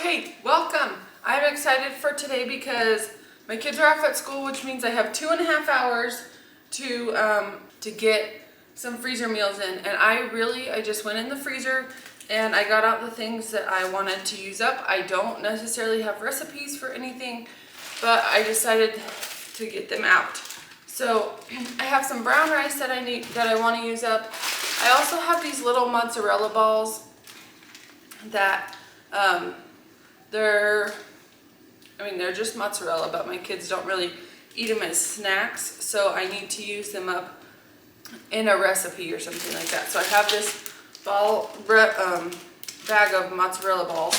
Okay, welcome. I'm excited for today because my kids are off at school, which means I have 2.5 hours to get some freezer meals in. And I just went in the freezer and I got out the things that I wanted to use up. I don't necessarily have recipes for anything, but I decided to get them out. So I have some brown rice that I want to use up. I also have these little mozzarella balls that they're just mozzarella, but my kids don't really eat them as snacks, so I need to use them up in a recipe or something like that. So I have this bag of mozzarella balls.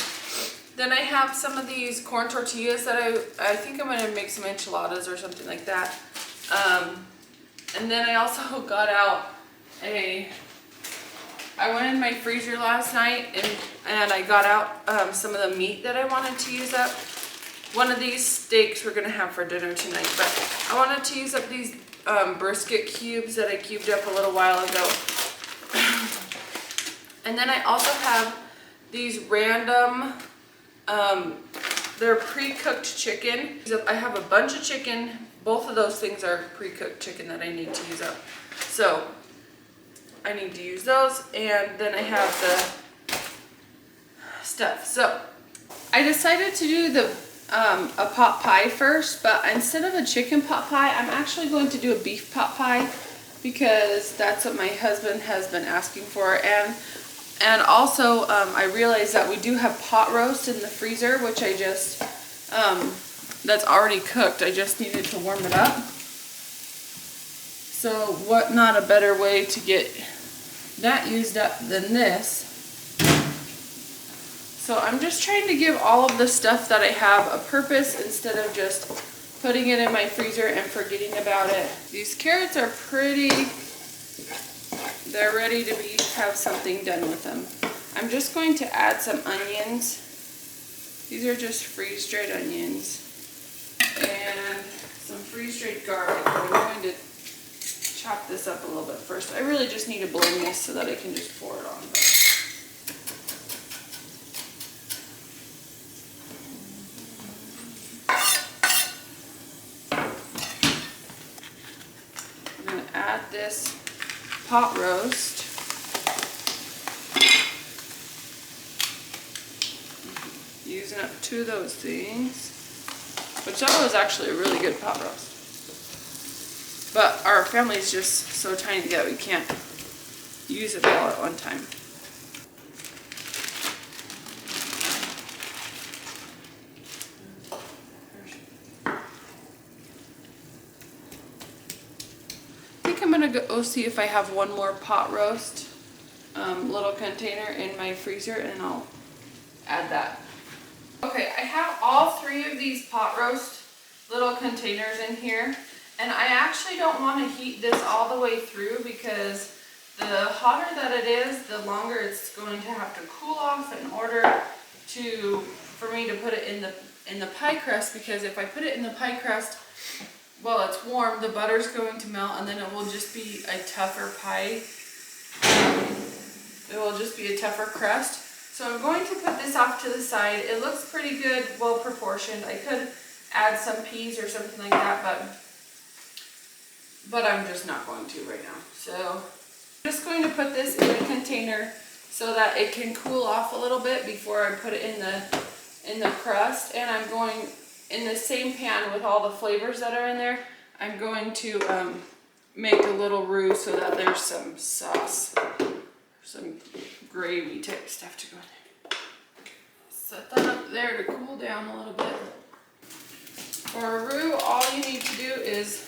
Then I have some of these corn tortillas that I think I'm going to make some enchiladas or something like that. And then I also got out I went in my freezer last night and I got out some of the meat that I wanted to use up. One of these steaks we're going to have for dinner tonight, but I wanted to use up these brisket cubes that I cubed up a little while ago. And then I also have these random, they're pre-cooked chicken. I have a bunch of chicken. Both of those things are pre-cooked chicken that I need to use up. So I need to use those, and then I have the stuff. So I decided to do a pot pie first, but instead of a chicken pot pie, I'm actually going to do a beef pot pie because that's what my husband has been asking for. And also I realized that we do have pot roast in the freezer, which I just that's already cooked. I just needed to warm it up. So what not a better way to get that used up than this. So I'm just trying to give all of the stuff that I have a purpose instead of just putting it in my freezer and forgetting about it. These carrots are they're ready to have something done with them. I'm just going to add some onions. These are just freeze-dried onions and some freeze-dried garlic. I'm going to chop this up a little bit first. I really just need to blend this so that I can just pour it on. I'm going to add this pot roast. Using up 2 of those things, which that was actually a really good pot roast. But our family is just so tiny that we can't use it all at one time. I think I'm going to go see if I have one more pot roast little container in my freezer, and I'll add that. Okay, I have all 3 of these pot roast little containers in here. And I actually don't want to heat this all the way through because the hotter that it is, the longer it's going to have to cool off in order for me to put it in the pie crust. Because if I put it in the pie crust while it's warm, the butter's going to melt and then it will just be a tougher pie. It will just be a tougher crust. So I'm going to put this off to the side. It looks pretty good, well proportioned. I could add some peas or something like that, but I'm just not going to right now. So I'm just going to put this in a container so that it can cool off a little bit before I put it in the crust. And I'm going in the same pan with all the flavors that are in there. I'm going to make a little roux so that there's some sauce, some gravy type stuff to go in there. Set that up there to cool down a little bit. For a roux, all you need to do is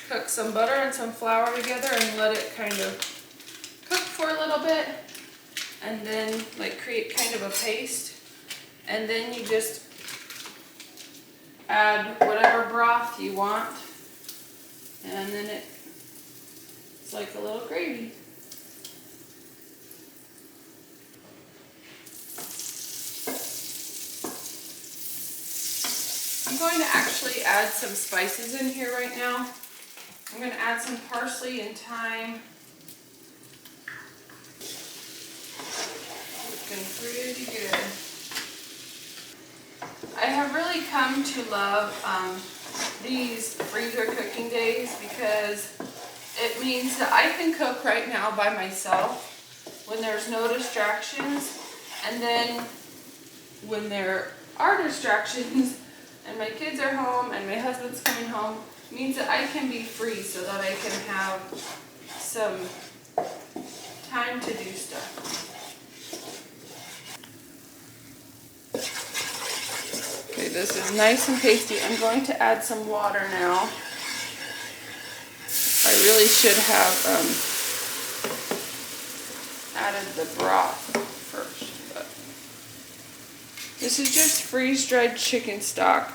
cook some butter and some flour together and let it kind of cook for a little bit, and then create kind of a paste, and then you just add whatever broth you want, and then it's like a little gravy. I'm going to actually add some spices in here right now. I'm going to add some parsley and thyme. Looking pretty good. have really come to love these freezer cooking days because it means that I can cook right now by myself when there's no distractions, and then when there are distractions and my kids are home and my husband's coming home, means that I can be free so that I can have some time to do stuff. Okay, this is nice and pasty. I'm going to add some water now. I really should have added the broth first, but this is just freeze-dried chicken stock.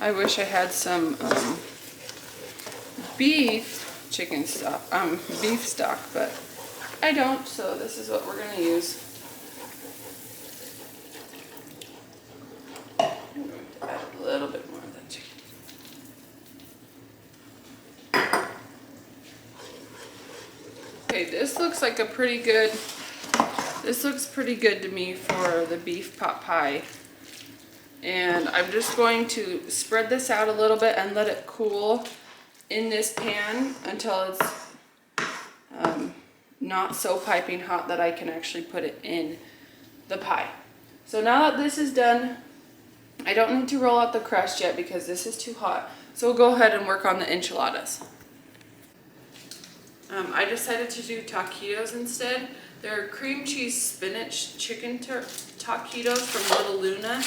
I wish I had some beef stock, but I don't, so this is what we're going to use. I'm going to add a little bit more of that chicken. Okay, this looks pretty good to me for the beef pot pie. And I'm just going to spread this out a little bit and let it cool in this pan until it's not so piping hot that I can actually put it in the pie. So now that this is done, I don't need to roll out the crust yet because this is too hot. So we'll go ahead and work on the enchiladas. I decided to do taquitos instead. They're cream cheese spinach chicken taquitos from Little Luna.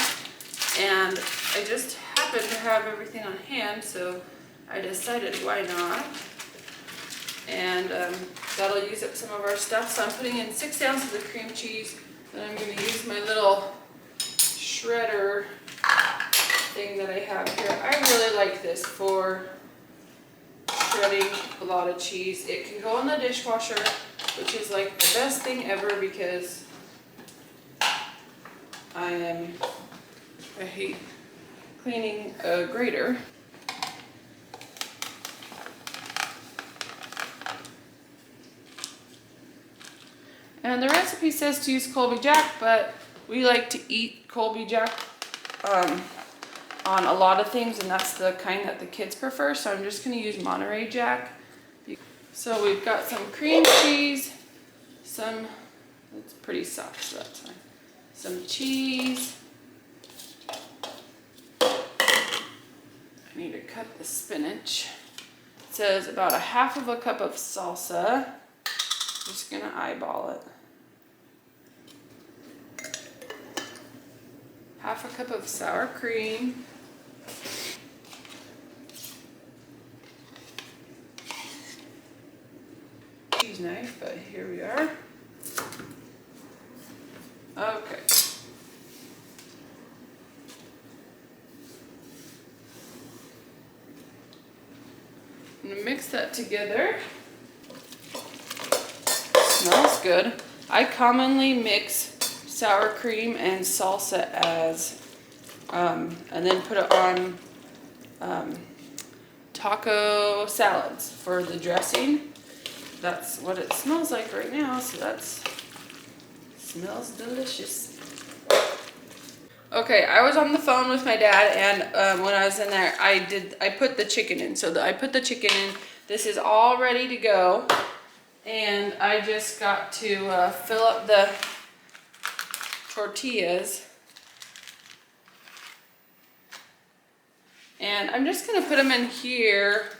And I just happened to have everything on hand, so I decided why not. And that'll use up some of our stuff. So I'm putting in 6 ounces of cream cheese. Then I'm going to use my little shredder thing that I have here. I really like this for shredding a lot of cheese. It can go in the dishwasher, which is like the best thing ever because I hate cleaning a grater. And the recipe says to use Colby Jack, but we like to eat Colby Jack on a lot of things, and that's the kind that the kids prefer, so I'm just going to use Monterey Jack. So we've got some cream cheese, it's pretty soft, so that's fine. Some cheese. I need to cut the spinach. It says about 1/2 cup of salsa. Just gonna eyeball it. 1/2 cup of sour cream. Cheese knife, but here we are. Okay. I'm gonna mix that together. Smells good. I commonly mix sour cream and salsa as, and then put it on taco salads for the dressing. That's what it smells like right now, so smells delicious. Okay, I was on the phone with my dad, and when I was in there, I put the chicken in. So I put the chicken in. This is all ready to go, and I just got to fill up the tortillas. And I'm just gonna put them in here.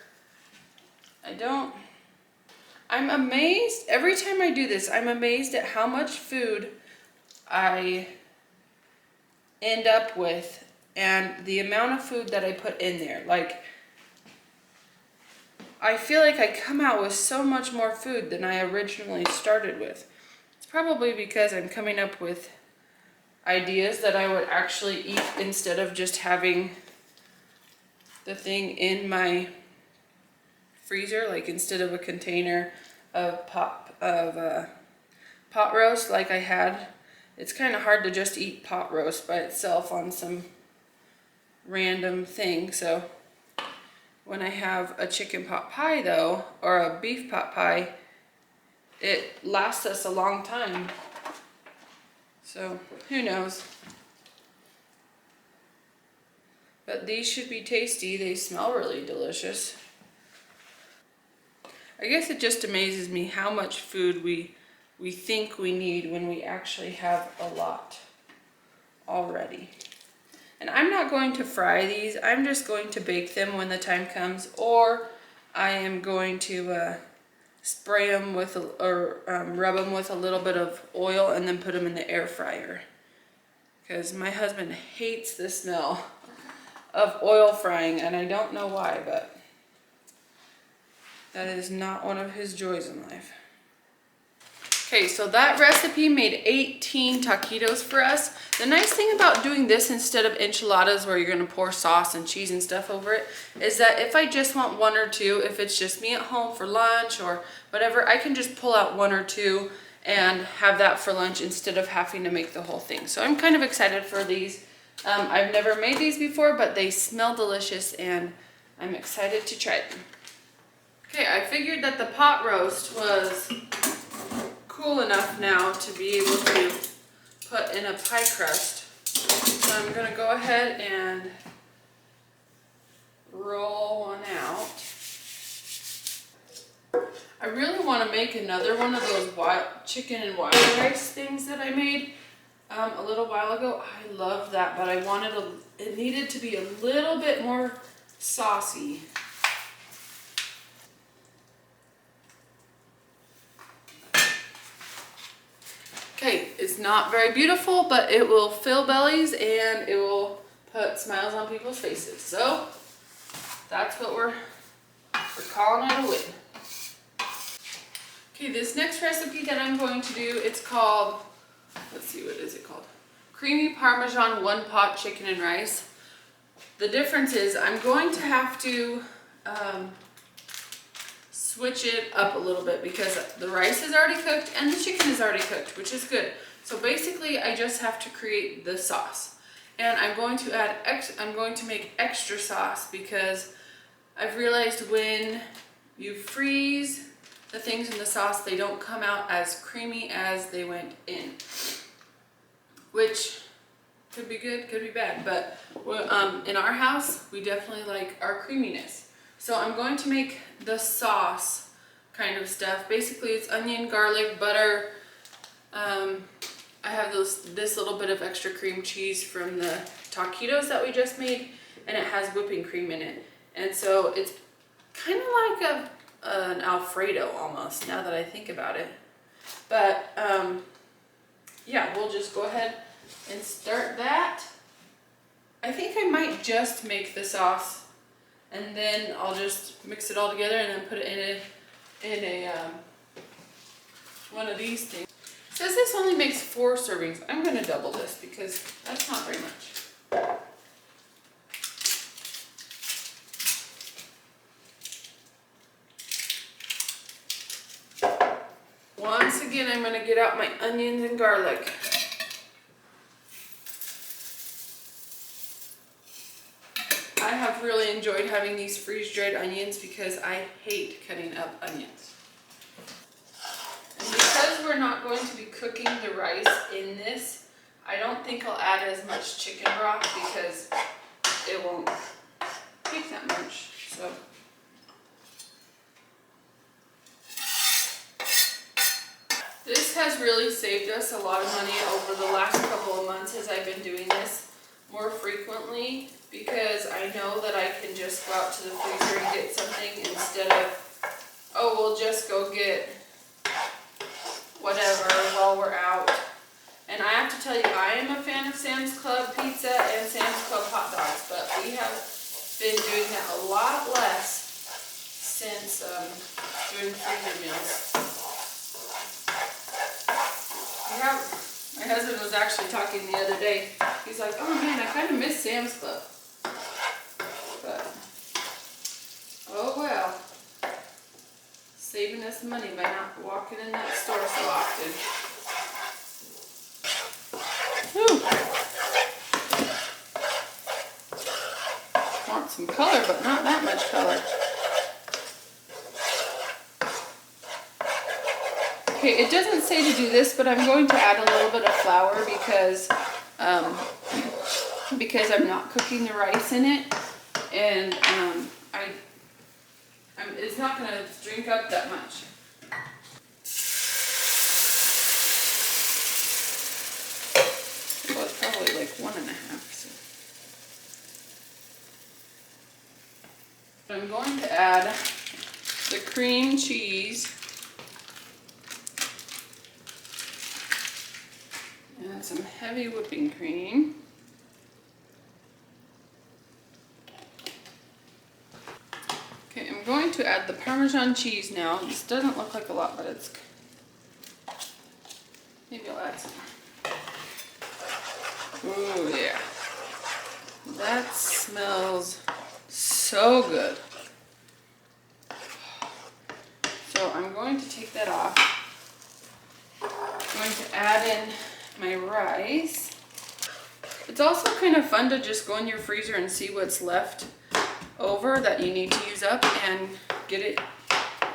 I'm amazed, every time I do this, I'm amazed at how much food I end up with and the amount of food that I put in there. Like, I feel like I come out with so much more food than I originally started with. It's probably because I'm coming up with ideas that I would actually eat instead of just having the thing in my freezer, like instead of a container of pot roast like I had It's kind of hard to just eat pot roast by itself on some random thing. So when I have a chicken pot pie though, or a beef pot pie, it lasts us a long time. So who knows? But these should be tasty. They smell really delicious. I guess it just amazes me how much food we think we need when we actually have a lot already. And I'm not going to fry these. I'm just going to bake them when the time comes, or I am going to spray them with, or rub them with a little bit of oil and then put them in the air fryer. Because my husband hates the smell of oil frying, and I don't know why, but that is not one of his joys in life. Okay, so that recipe made 18 taquitos for us. The nice thing about doing this instead of enchiladas where you're gonna pour sauce and cheese and stuff over it is that if I just want one or two, if it's just me at home for lunch or whatever, I can just pull out one or two and have that for lunch instead of having to make the whole thing. So I'm kind of excited for these. I've never made these before, but they smell delicious and I'm excited to try them. Okay, I figured that the pot roast was cool enough now to be able to put in a pie crust. So I'm gonna go ahead and roll one out. I really want to make another one of those chicken and wild rice things that I made a little while ago. I love that, but I wanted it needed to be a little bit more saucy. Okay, it's not very beautiful, but it will fill bellies and it will put smiles on people's faces. So that's what we're calling it a win. Okay, this next recipe that I'm going to do, it's called, let's see, what is it called? Creamy Parmesan one pot chicken and rice. The difference is I'm going to have to switch it up a little bit because the rice is already cooked and the chicken is already cooked, which is good. So basically I just have to create the sauce. And I'm going to make extra sauce because I've realized when you freeze the things in the sauce, they don't come out as creamy as they went in, which could be good, could be bad, but in our house, we definitely like our creaminess. So I'm going to make the sauce kind of stuff. Basically, it's onion, garlic, butter. I have this little bit of extra cream cheese from the taquitos that we just made, and it has whipping cream in it. And so it's kind of like an Alfredo almost, now that I think about it. But yeah, we'll just go ahead and start that. I think I might just make the sauce and then I'll just mix it all together and then put it in a one of these things. It says this only makes 4 servings. I'm going to double this because that's not very much. Once again, I'm going to get out my onions and garlic. I have really enjoyed having these freeze-dried onions because I hate cutting up onions. And because we're not going to be cooking the rice in this, I don't think I'll add as much chicken broth because it won't take that much. So this has really saved us a lot of money over the last couple of months as I've been doing this more frequently, because I know that I can just go out to the freezer and get something instead of, oh, we'll just go get whatever while we're out. And I have to tell you, I am a fan of Sam's Club pizza and Sam's Club hot dogs, but we have been doing that a lot less since doing freezer meals. My husband was actually talking the other day. He's like, oh man, I kind of miss Sam's Club. But, oh well. Saving us money by not walking in that store so often. some color, but not that much color. Okay, it doesn't say to do this, but I'm going to add a little bit of flour because I'm not cooking the rice in it, and it's not going to drink up that much. Well, it's probably like 1.5. So I'm going to add the cream cheese. And some heavy whipping cream. Okay, I'm going to add the Parmesan cheese now. This doesn't look like a lot, but it's... Maybe I'll add some. Ooh, yeah. That smells so good. So I'm going to take that off. I'm going to add in my rice. It's also kind of fun to just go in your freezer and see what's left over that you need to use up and get it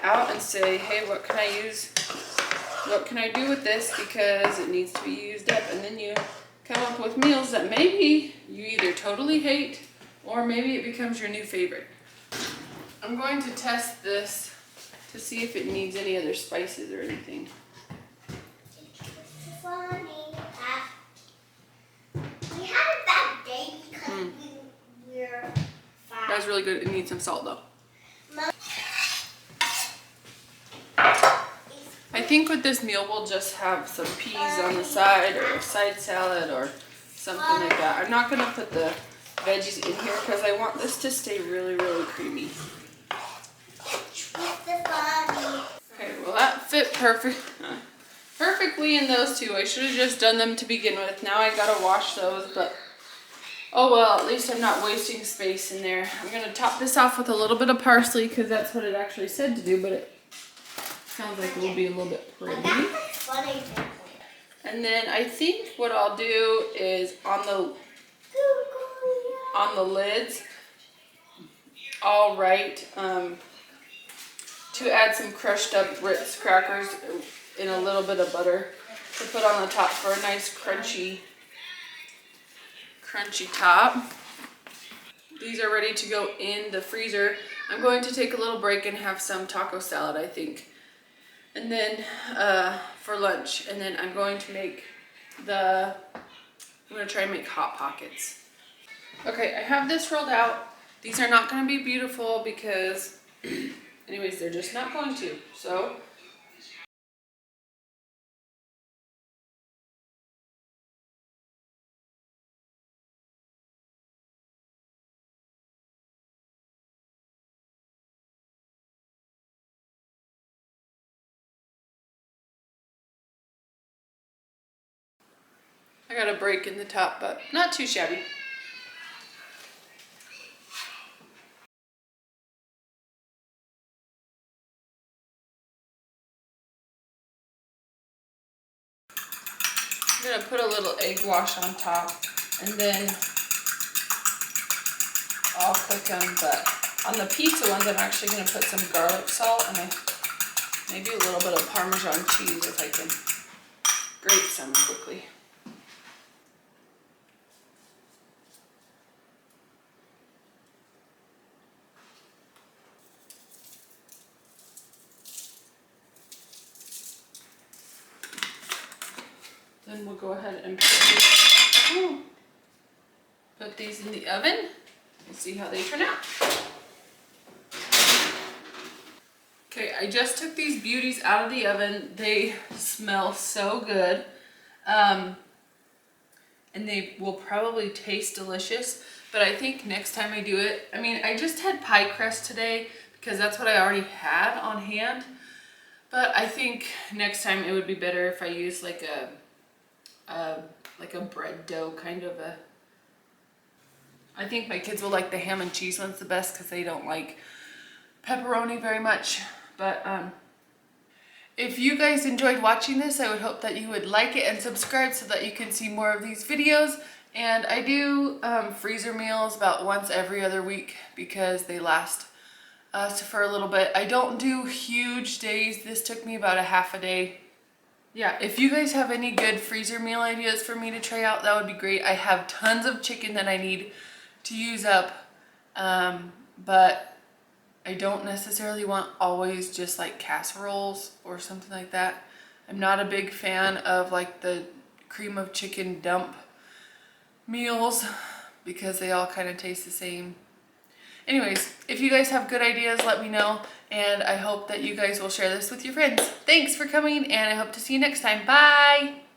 out and say, hey, what can I use? What can I do with this because it needs to be used up? And then you come up with meals that maybe you either totally hate or maybe it becomes your new favorite. I'm going to test this to see if it needs any other spices or anything. Funny that we had a bad day because we were fat. That's really good. It needs some salt though. I think with this meal we'll just have some peas on the side or a side salad or something like that. I'm not going to put the veggies in here because I want this to stay really, really creamy. Okay, well that fit perfectly in those two. I should have just done them to begin with. Now I gotta wash those, but oh well, at least I'm not wasting space in there. I'm gonna top this off with a little bit of parsley because that's what it actually said to do, but it sounds like it will be a little bit pretty. And then I think what I'll do is on the lids, I'll write to add some crushed up Ritz crackers in a little bit of butter to put on the top for a nice crunchy top. These are ready to go in the freezer. I'm going to take a little break and have some taco salad, I think. And then for lunch, and then I'm going to make I'm going to try and make Hot Pockets. Okay, I have this rolled out. These are not going to be beautiful because, anyways, they're just not going to. So I got a break in the top, but not too shabby. I'm gonna put a little egg wash on top and then I'll cook them, but on the pizza ones I'm actually gonna put some garlic salt and maybe a little bit of Parmesan cheese if I can grate some quickly. Then we'll go ahead and put these in the oven and see how they turn out. Okay, I just took these beauties out of the oven. They smell so good. And they will probably taste delicious. But I think next time I do it, I mean, I just had pie crust today because that's what I already had on hand. But I think next time it would be better if I used like a bread dough kind of a. I think my kids will like the ham and cheese ones the best because they don't like pepperoni very much. But if you guys enjoyed watching this, I would hope that you would like it and subscribe so that you can see more of these videos. And I do freezer meals about once every other week because they last us for a little bit. I don't do huge days. This took me about a half a day. Yeah, if you guys have any good freezer meal ideas for me to try out, that would be great. I have tons of chicken that I need to use up, but I don't necessarily want always just like casseroles or something like that. I'm not a big fan of like the cream of chicken dump meals because they all kind of taste the same. Anyways, if you guys have good ideas, let me know, and I hope that you guys will share this with your friends. Thanks for coming, and I hope to see you next time. Bye!